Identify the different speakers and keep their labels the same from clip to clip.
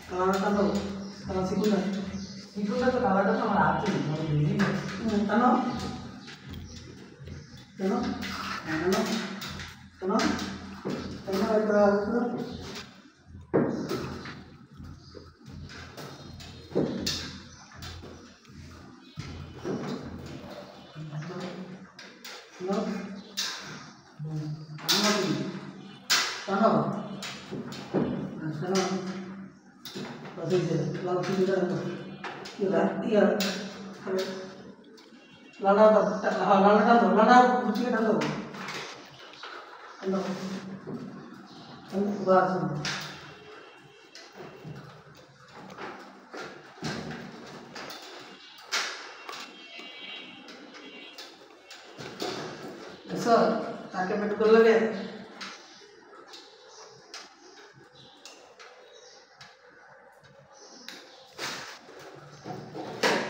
Speaker 1: কালারটা দাও, কালার সিকুনটা তো কালারটা তো আমার আছে, আমি বুঝি না কেন কেন কেন কেন কেন এটা আছে No. Ano? Ano? Pasti lalu kita iya. Lala kucing kan lo. Ano? Ano bahasa? So, তাকে পেট করে লাগে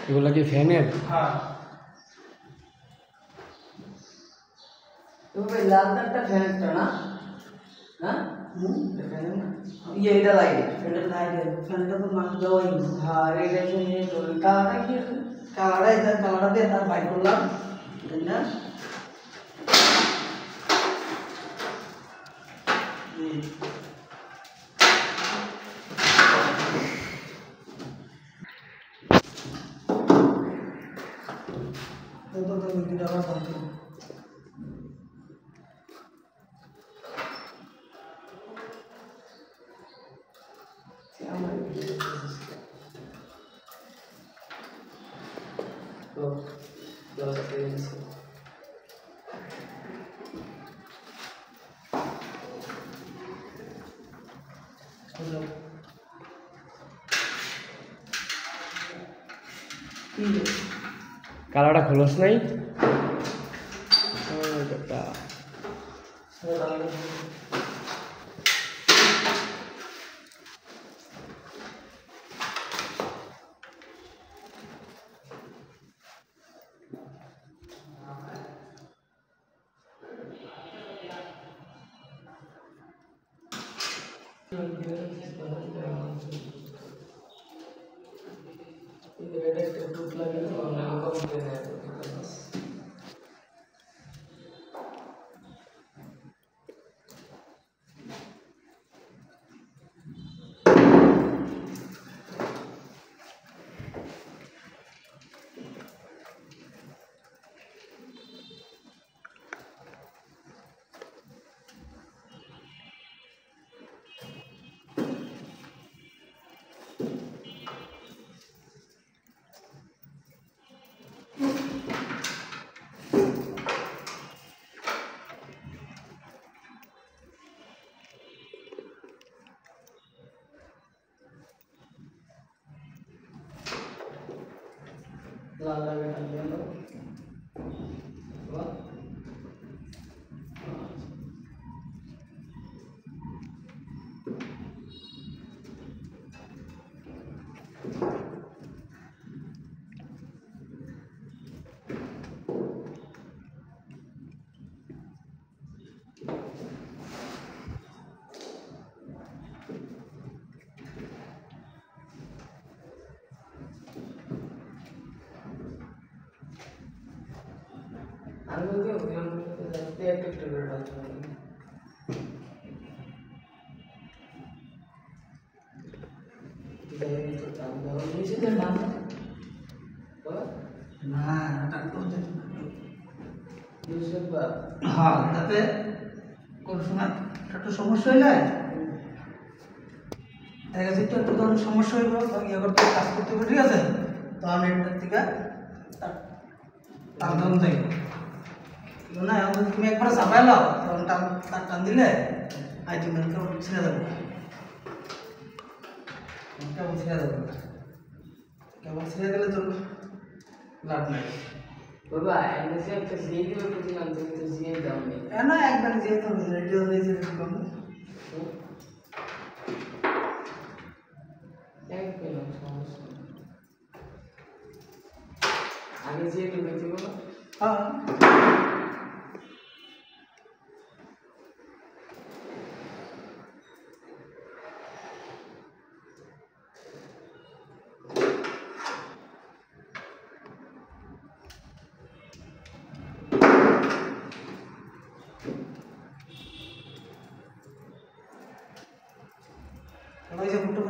Speaker 2: এগুলা কি ফ্যানের?
Speaker 1: হ্যাঁ তুমি লাল একটা ফ্যানটা না হ্যাঁ ফ্যান না ये এটা লাইট ফ্যানটা তো মাছ দেওয়াই হ্যাঁ এইটা নিয়ে চলে কালারটা কি কালারটা দিয়ে তার বাইর করলাম তাই না तो मिट्टी डाला डालते हैं तो दस सेकंड
Speaker 2: কালারটা খোলস নাই?
Speaker 1: लाल लगा डाल दिया लो वाह अनुमति होती है तो जाते हैं टिकट कर डालते हैं इधर तो काम करो नीचे तो डाल ना टाइम तो दूसरे बार हाँ जाते কোন সময় একটু সমস্যা হয়ে যায় দেখা যাচ্ছে একটু ধরনের সমস্যা হইব তখন ইয়ে করতে কাজ করতে হবে ঠিক আছে তখন এটার থেকে টান টান যাইব না এখন তুমি একবার চাপাই লাও তখন তার টান দিলে আইটি মানে কেবল ছেড়ে দেবো কেবল ছেড়ে দেবো কেবল ছেড়ে গেলে তোর লাভ নাই
Speaker 3: বাবা এনএসএ একটা জিয়ে দিবে প্রতিদিন অন্তত জিয়ে দাও নি
Speaker 1: না একবার যেতে হবে রেডিও হয়ে যেতে হবে
Speaker 3: এক কেন সমস্যা আগে জিয়ে দিবে কি বলো
Speaker 1: হ্যাঁ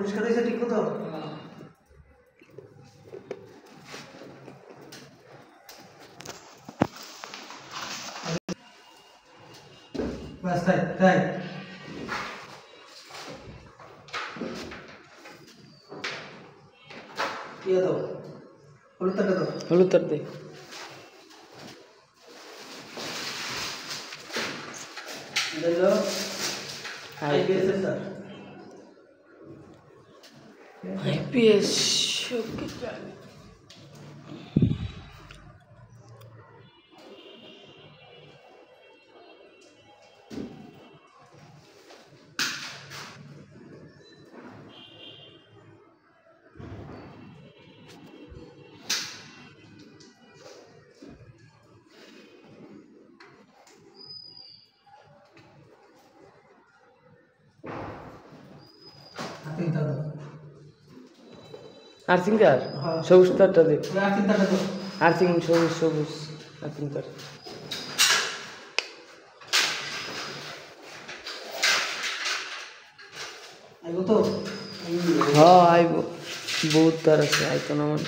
Speaker 1: পরিষ্কার হয়েছে ঠিক মতো বাস তাই তাই ইয়ে দাও হলুদটা দাও
Speaker 2: হলুদ তার দে
Speaker 1: দিলো আইপিএস স্যার
Speaker 2: আইপিএস ওকে আর্থিং তার সবুজ তারটা দে আর্থিং সবুজ সবুজ আর্থিং তার
Speaker 1: আইবো তো
Speaker 2: হ্যাঁ আইব বহুত তার আছে আইতো না আমার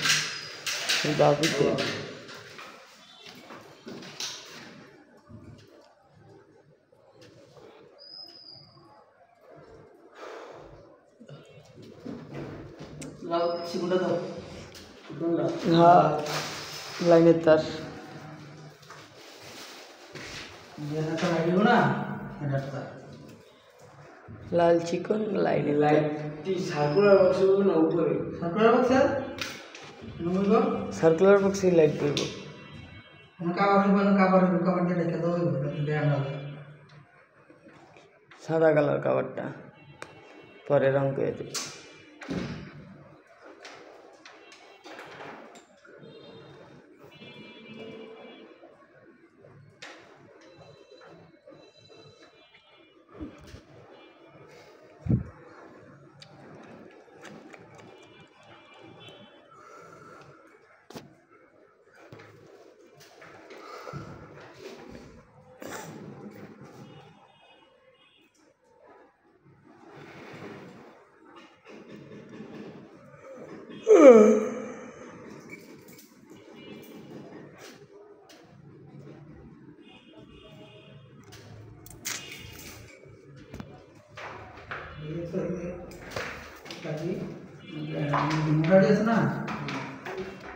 Speaker 2: বাবুতে
Speaker 1: লাউ সিগুন্ডা দাও
Speaker 2: হ্যাঁ লাইনের তার
Speaker 1: যেটা লাগিও না এটা তো
Speaker 2: লাল চিকন লাইনের তার
Speaker 3: লাইটটি সার্কুলার বক্স না উপরে
Speaker 1: সার্কুলার বক্স স্যার নমস্কার
Speaker 2: সার্কুলার বক্সে লাইট করবো
Speaker 1: কাবার দিয়ে রেখে দাও দেয়া না
Speaker 2: সাদা কালার কাভারটা পরে রং করে দেবে
Speaker 1: মোটা আছে না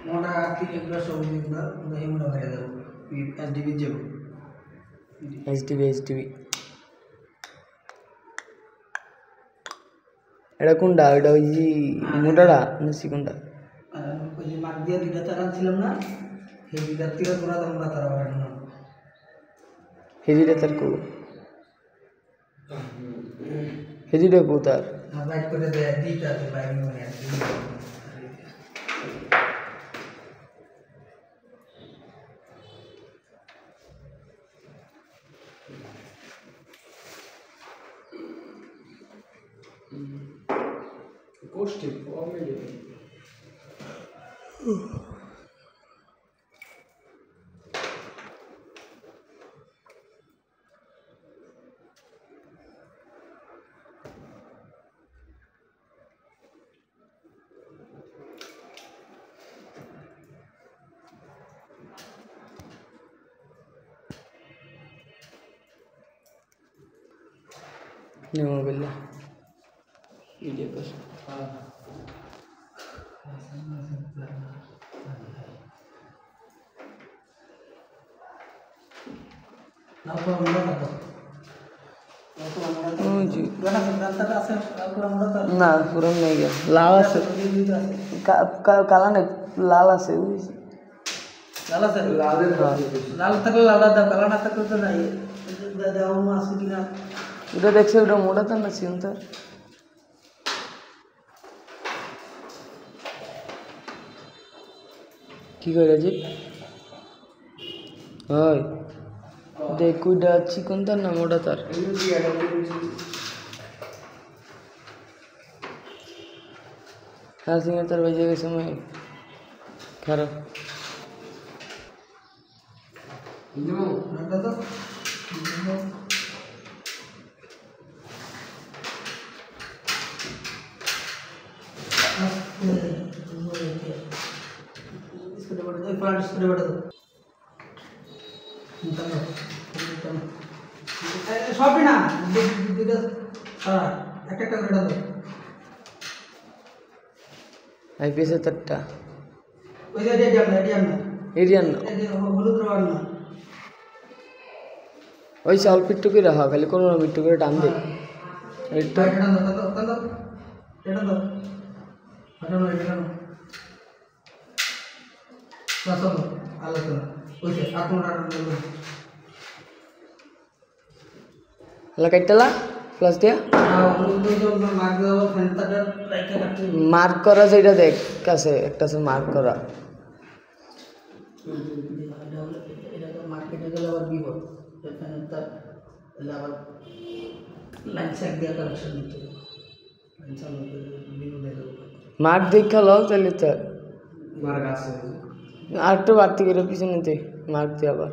Speaker 1: মোটা এগুলো সব এগুলো এই মোটা হয়ে যাবে এসডিবি যাবো
Speaker 2: এইচডিবি এটা কোনটা ওইটা ওই যে মোটাটা না চিকনটা
Speaker 1: ওই যে মাঠ দিয়ে দুইটা তার আনছিলাম না সেই দুইটার থেকে তোরা তোমরা তারা বাড়ানো
Speaker 2: হেজিটা তার কো হেজিটা কো তার
Speaker 1: বাইক করে দেয় দিটা বাইক মানে
Speaker 3: কোষ্ঠী কমেডি
Speaker 2: মোবাইল ভিডিও কর
Speaker 1: না তো আমরা তো
Speaker 2: না পুরন নেই গে লাল আছে কালা নেই লাল আছে বুঝছি
Speaker 1: লাল থাকলে লাল দাও কালা না থাকলে তো নাই দাও মাছ কিনা
Speaker 2: ওটা দেখছে ওটা মোটা তো না চিন তার কি করে জি হয় দেখ ওইটা চিকন তার না মোটা তার হাসিংয়ে তার বেজে গেছে সময় খারাপ
Speaker 1: স্কুটি বড় দাও ফ্রন্ট স্কুটি বড় দাও সবই না দুটো সারা একটা একটা করে দাও
Speaker 2: আইপিএস তারটা
Speaker 1: ওই যে এডিএম না
Speaker 2: এরিয়ান না
Speaker 1: হলুদ রঙ না
Speaker 2: ওই অল্প একটু করে রাখা খালি কোনো একটু করে টান দে একটু
Speaker 1: এটা দাও এটা দাও বাস আলোচনা ওই যে আপনারা
Speaker 2: লাগাইতলা প্লাস দিয়া মার্ক করা যেটা দেখ কাছে একটা আছে মার্ক করা
Speaker 1: মার্কেটে গেলে আবার বিপদ তার আবার লাইন চেক দিয়ে কালেকশন নিতে লাইন চালু
Speaker 2: মার্ক দেখা লও তাহলে তো
Speaker 1: মার্ক আছে
Speaker 2: আর একটু বাড়তি করে পিছনেতে মার্ক দিয়ে আবার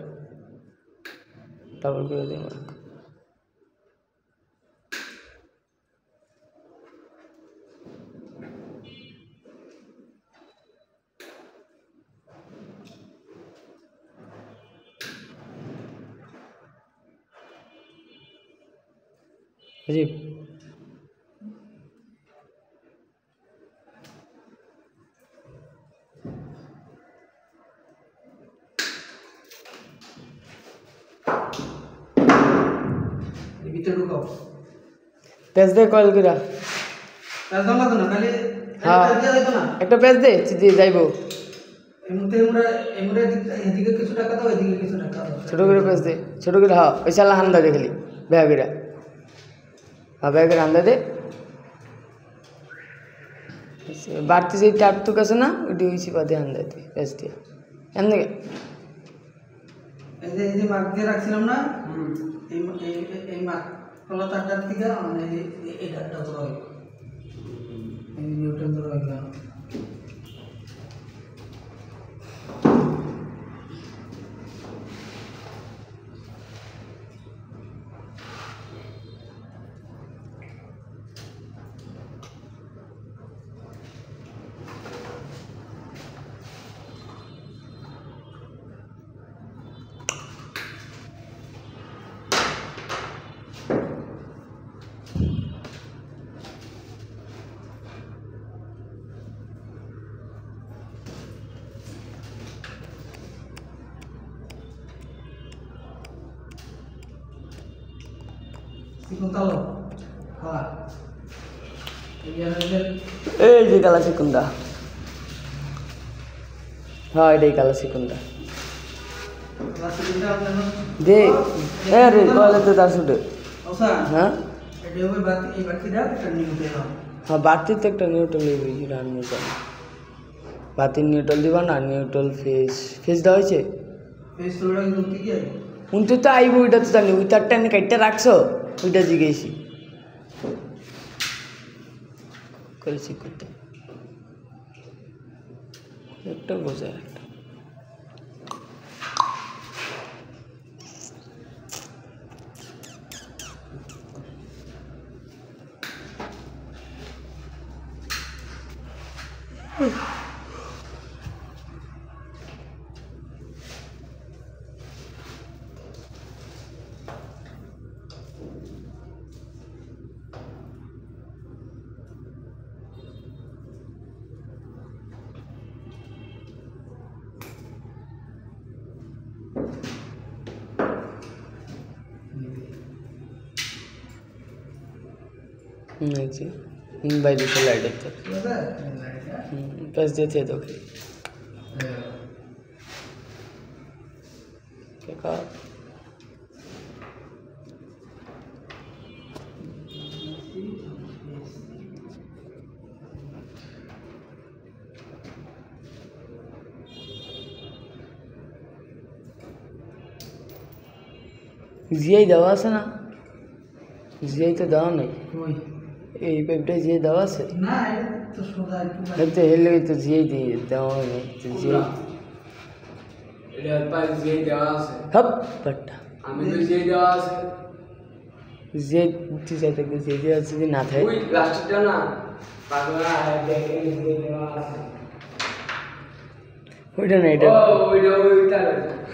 Speaker 2: ডাবল করে দিয়ে মার্ক জি
Speaker 1: ভিতরে ঢুকাও
Speaker 2: পেজ দে কয়েল কইরা
Speaker 1: পেজ দাও না তো না খালি
Speaker 2: হ্যাঁ
Speaker 1: দিয়ে দাও না
Speaker 2: একটা পেজ দে দিয়ে যাইবো
Speaker 1: এমরে এদিকে কিছু টাকা দাও এদিকে কিছু টাকা দাও
Speaker 2: ছোট করে পেজ দে ছোট করে হ্যাঁ ওই শালা হান্দা দে খালি ব্যাগেরা হ্যাঁ ব্যাগের হান্দা দে বাড়তি যে টাকটুক আছে না ওইটি ওই চিপা দিয়ে হান্দা দে পেজ দিয়ে এমনি
Speaker 1: এই যে মার্ক দিয়ে রাখছিলাম না এই মার্ক কলা তারটার থেকে মানে এই ডাটটা ধরা হইল এই নিউটন ধরা হইল Sikuntalo. Kalah.
Speaker 2: এই যে কালা সিকুন্দা হ্যাঁ এটাই কালা সিকুন্দা
Speaker 1: Kalah sikunda আপনার
Speaker 2: দে এ রে কলে তো তার সুটে
Speaker 1: ওসা
Speaker 2: হ্যাঁ
Speaker 1: এটা ওই বাতি এই বাতিটা টার্নিং দিয়ে দাও
Speaker 2: হ্যাঁ বাড়তি তো একটা নিউট্রাল লিখবি কি রান্না করে বাতির নিউট্রাল দিবা না নিউট্রাল ফেস দেওয়া হয়েছে
Speaker 1: ফেস তোরা কিন্তু কি কি
Speaker 2: উনতে তো আইব ওইটা তো জানি ওই তারটা আমি কাটতে রাখছো ওইটা জিজ্ঞেসি করেছি করতে একটা বোঝা একটা जी বাইরে তো লাইট আছে পাশ দিয়ে তো কাকা জিআই দেওয়া আছে না জিআই তো দেওয়া নেই এই পাইপটা জিআই দেওয়া আছে
Speaker 1: না এটা তো সোজা একটু
Speaker 2: তো হেলে তো জিআই দিয়ে দেওয়া নেই তো জিআই
Speaker 3: এটা পাইপ জিআই দেওয়া আছে
Speaker 2: হপ পাট্টা
Speaker 3: আমি তো জিআই দেওয়া আছে
Speaker 2: জিআই তুই চাইতে জিআই দেওয়া যদি না থাকে
Speaker 3: ওই লাস্টটা না পাগলা দেখে
Speaker 2: ওইটা না এটা
Speaker 3: ওইটা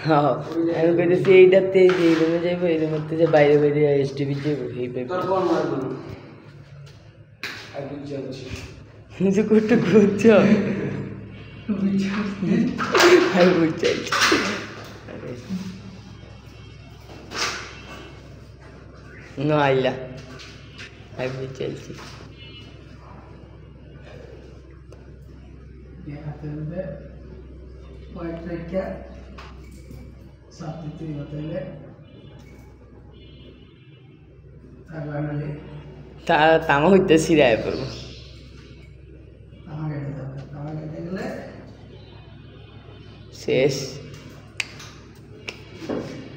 Speaker 2: হ্যাঁ আমি কইতেছি এইটাতে যে এই রুমে যাইবো এই রুমের থেকে বাইরে বাইরে এসটিভি যাইবো এই
Speaker 3: তোর
Speaker 2: পেপার
Speaker 3: কোন মারবো আগে চলছি
Speaker 2: যে কোটে ঘুরছ আমি বুঝাই No আইলা আমি বুঝাইছি
Speaker 1: হাতে মধ্যে হোয়াইট রেখে সাথে তুই হতেলে তারপর মানে
Speaker 2: তামা হইতে সিরায় পড়বো
Speaker 1: আমাকে গেলে
Speaker 2: শেষ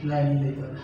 Speaker 1: লাইন দিতে হবে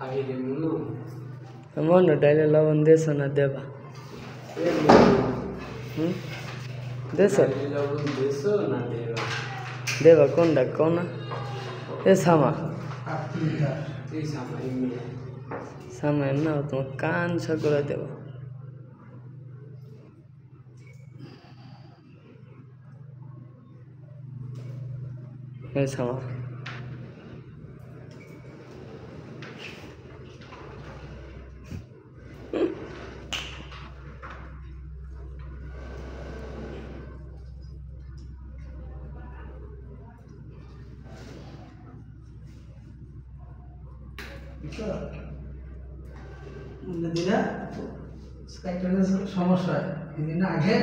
Speaker 3: আগে রে মুনো
Speaker 2: মনে ডাইলে লবণ দেশ না দেবা দেশ
Speaker 3: লবণ দেছো না দেবা
Speaker 2: দেবা কোনটা কোন এ সামা
Speaker 3: তুই সামাই
Speaker 2: সামা না তোমার কান সকলে দেবা এ সামা
Speaker 1: দিনা স্কাইটনের সমস্যা হয় এদিন আগে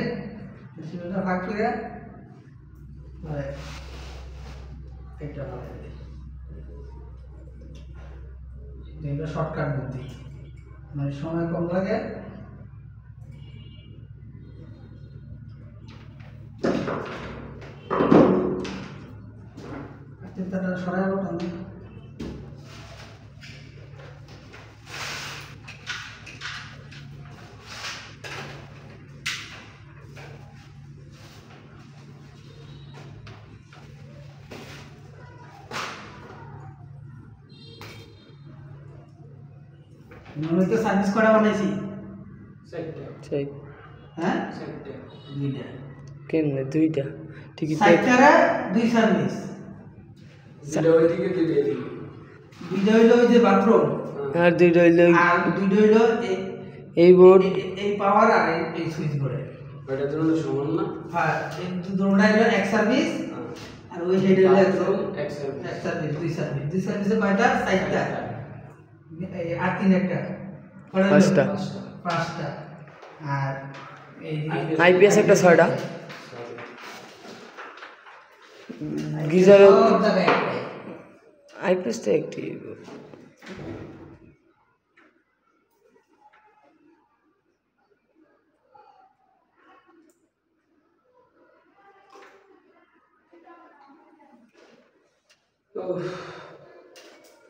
Speaker 1: সেটা ভাগ করে মানে একটা বানাই দিই এটা শর্টকাট বুদ্ধি মানে সময় কম লাগে চিন্তাটা সরাই ওঠা না আমি তো সার্ভিস করা বানাইছি
Speaker 3: সেটটা
Speaker 2: সেই
Speaker 1: হ্যাঁ
Speaker 3: সেটটা
Speaker 1: দুইটা
Speaker 2: কেমনে দুইটা ঠিকই তো
Speaker 1: সাইটারে দুই সার্ভিস
Speaker 3: দুটো ওইদিকে দুটো এদিকে
Speaker 1: দুইটা হইলো ওই যে বাথরুম
Speaker 2: আর দুইটা হইলো
Speaker 1: আর দুইটা হইলো
Speaker 2: এই বোর্ড
Speaker 1: এই পাওয়ার আর এই সুইচ করে
Speaker 3: ওইটা দুটো সমান না
Speaker 1: হ্যাঁ এই দুটোটা হইলো এক সার্ভিস আর ওই সাইডে হইলো এক সার্ভিস দুই সার্ভিসে কয়টা সাইটটা আর তিন একটা কয়টা হইলো?
Speaker 2: পাঁচটা।
Speaker 1: পাঁচটা আর এই
Speaker 2: আইপিএস একটা ছয়টা গিজার
Speaker 1: সব জায়গায় একটাই।
Speaker 2: আইপিএস তো একটি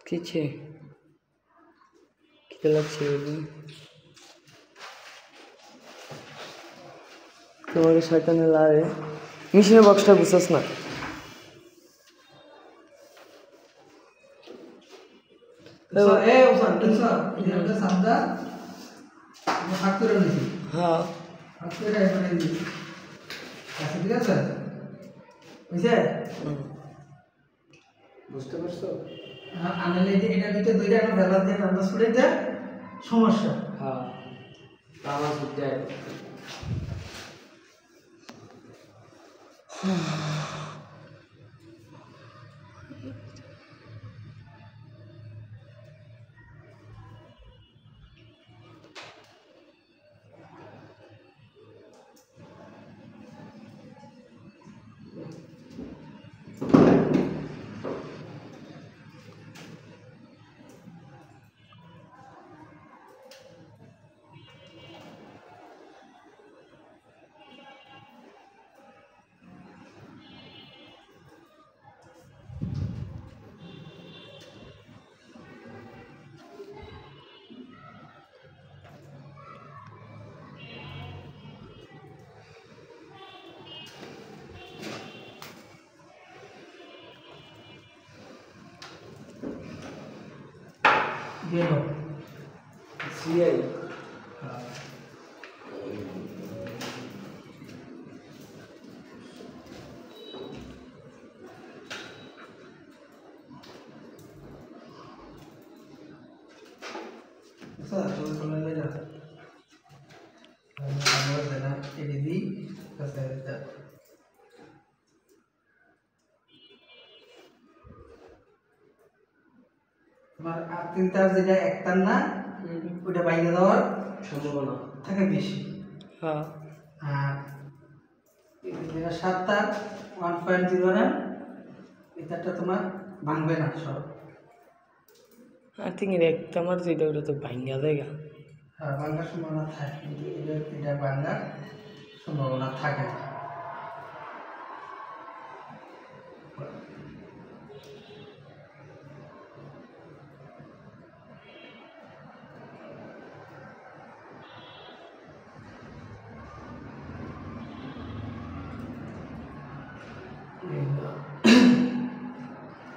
Speaker 2: কিছে কি লাগছে তোমার শয়তানে লাগে মেশিনের বক্সটা বুঝছস না
Speaker 1: ওসান এটা সামদা আমি হাত করে নিছি
Speaker 2: হ্যাঁ
Speaker 1: হাত করে মানে দিছি আচ্ছা ঠিক আছে বুঝছে
Speaker 3: বুঝতে পারছো
Speaker 1: আনলে এটা ভিতরে দুইটা একটা ব্যালেন্স দিয়ে রান্না ছুড়ে সমস্যা
Speaker 3: হ্যাঁ তাওয়া সুদ্ধা
Speaker 1: গেল
Speaker 2: সিআই
Speaker 1: স্যার তুমি বলে না আমরা জানা এডিবি কাছে তোমার আর তিনটার যেটা একটার না ওটা বাইরে দেওয়ার
Speaker 2: সম্ভাবনা
Speaker 1: থাকে বেশি
Speaker 2: হ্যাঁ
Speaker 1: আর যেটা 7টার 1.0 এটাটা তোমার ভাঙবে না সব
Speaker 2: আর্থিং এর একটা আমার যেটা ওটা তো ভাঙ্গা দেগা
Speaker 1: হ্যাঁ ভাঙার সম্ভাবনা থাকে কিন্তু এটা ভাঙার সম্ভাবনা থাকে না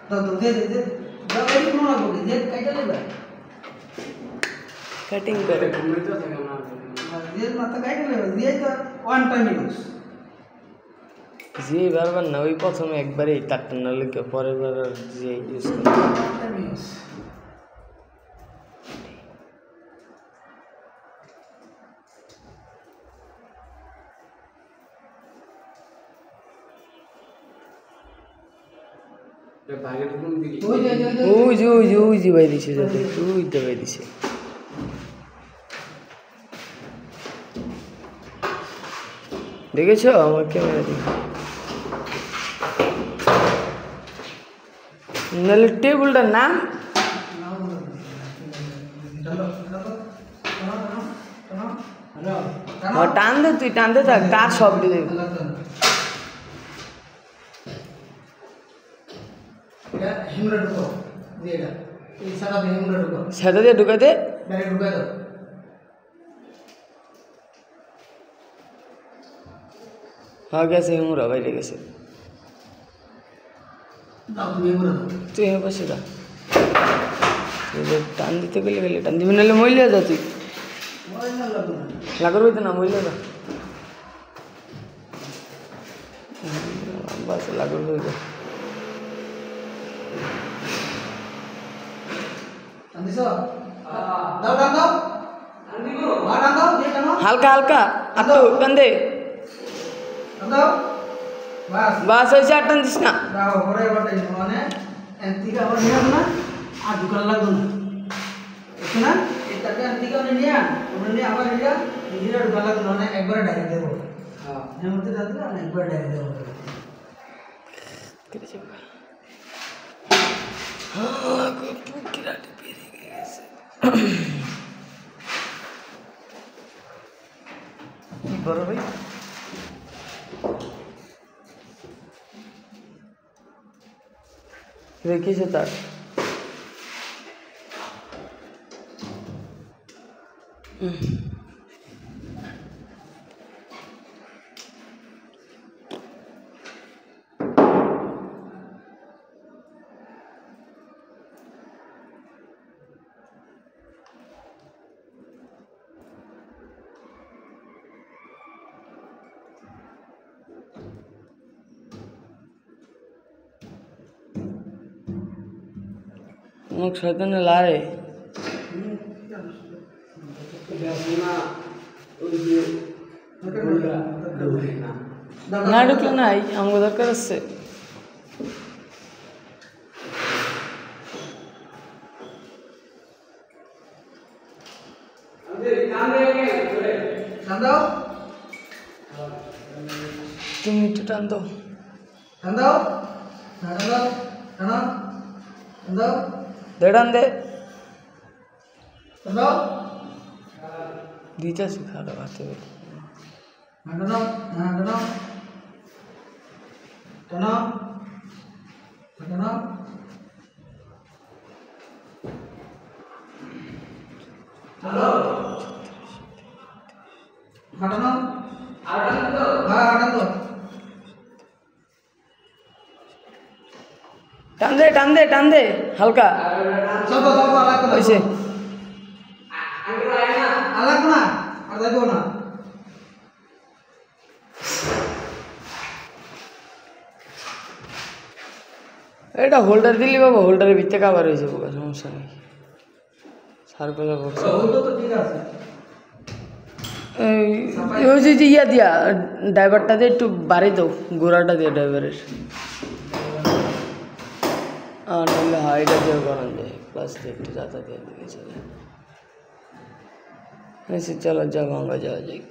Speaker 1: तो दे दवाई क्यों ना बोली दे कैसे लेगा
Speaker 2: कटिंग करे
Speaker 1: दे माता कैसे लेगा दे तो वन टाइम यूज
Speaker 2: যে বারবার না ওই প্রথমে একবারে তারটা না লিখে পরের বার আর যে ইউজ করে
Speaker 1: वन टाइम यूज
Speaker 2: ওই যে ভাই দিছে যাতে ওই তো ভাই দিছে দেখেছো আমার ক্যামেরা দেখে নাহলে টেবিলটার নাম টান দে তুই টান দে থাক কার শব্দ দেবে
Speaker 1: हिमरा ढुको दिएगा ये सारा भी हिमरा ढुको
Speaker 2: সেটা দিয়ে ঢুকাতে
Speaker 1: डायरेक्ट ढुका दो
Speaker 2: হ্যাঁ গেছে হিমুরা বাইরে গেছে
Speaker 1: दाओ तुम हिमरा दो
Speaker 2: তুই হ্যাঁ পাশে দা টান দিতে গেলে গেলে টান দিবি নাহলে মহিলা যা তুই
Speaker 1: मोबाइल ना लगो
Speaker 2: লাগার হইতো না মহিলা যা বাস লাগার হইতো
Speaker 1: अंदिसो दाओ दाओ अंदिको हां दाओ ये कनो
Speaker 2: হালকা হালকা আতো টান দে
Speaker 1: दाओ बस
Speaker 2: বাস হয়েছে আর টান দিস না
Speaker 1: दाओ পরে বটে মানে এন্তিকা হল নিয়ম না আর ঢুকার লাগবে না বুঝছ না এটাকে এন্তিকা নিয়া ওনে আবার এটা নিজেরা ঢুকার লাগবে না একবার ডাইরেক্ট দেব হ্যাঁ এর মধ্যে দাও না একবার ডাইরেক্ট দেব
Speaker 2: কেটে যাবে কিরাটি বেরিয়ে গেছে কি বড় ভাই রেখেছে তার মুখ শয়তানে লারে না ঢুকলে নাই আমার দরকার আছে
Speaker 1: দাও
Speaker 2: তুমি একটু টান দাও
Speaker 1: দাও দাও দাও দাও
Speaker 2: দে টান দে
Speaker 1: দাও
Speaker 2: দিতেছি খারাপ হাতে
Speaker 1: দাও দাও দাও দাও হ্যালো হাঁটানো আর হাঁটানো হ্যাঁ হাঁটানো
Speaker 2: টান দে হালকা
Speaker 1: সব
Speaker 2: হয়েছে
Speaker 1: লাগবে না
Speaker 2: এটা হোল্ডার দিলি বাবা হোল্ডারের ভিতরে কাবার হয়েছে বাবা সমস্যা নেই সার্কুলার বক্স
Speaker 1: ওটা তো ঠিক আছে
Speaker 2: ওই যে ইয়া দিয়া ড্রাইভারটা দিয়ে একটু বাড়ি দাও গোড়াটা দিয়ে ড্রাইভারের আর নাহলে হাইটা দিয়েও করান যায় প্লাস দিয়ে একটু যাতায়াতের দিকে চলে চলো যা ভাঙা যাওয়া যাক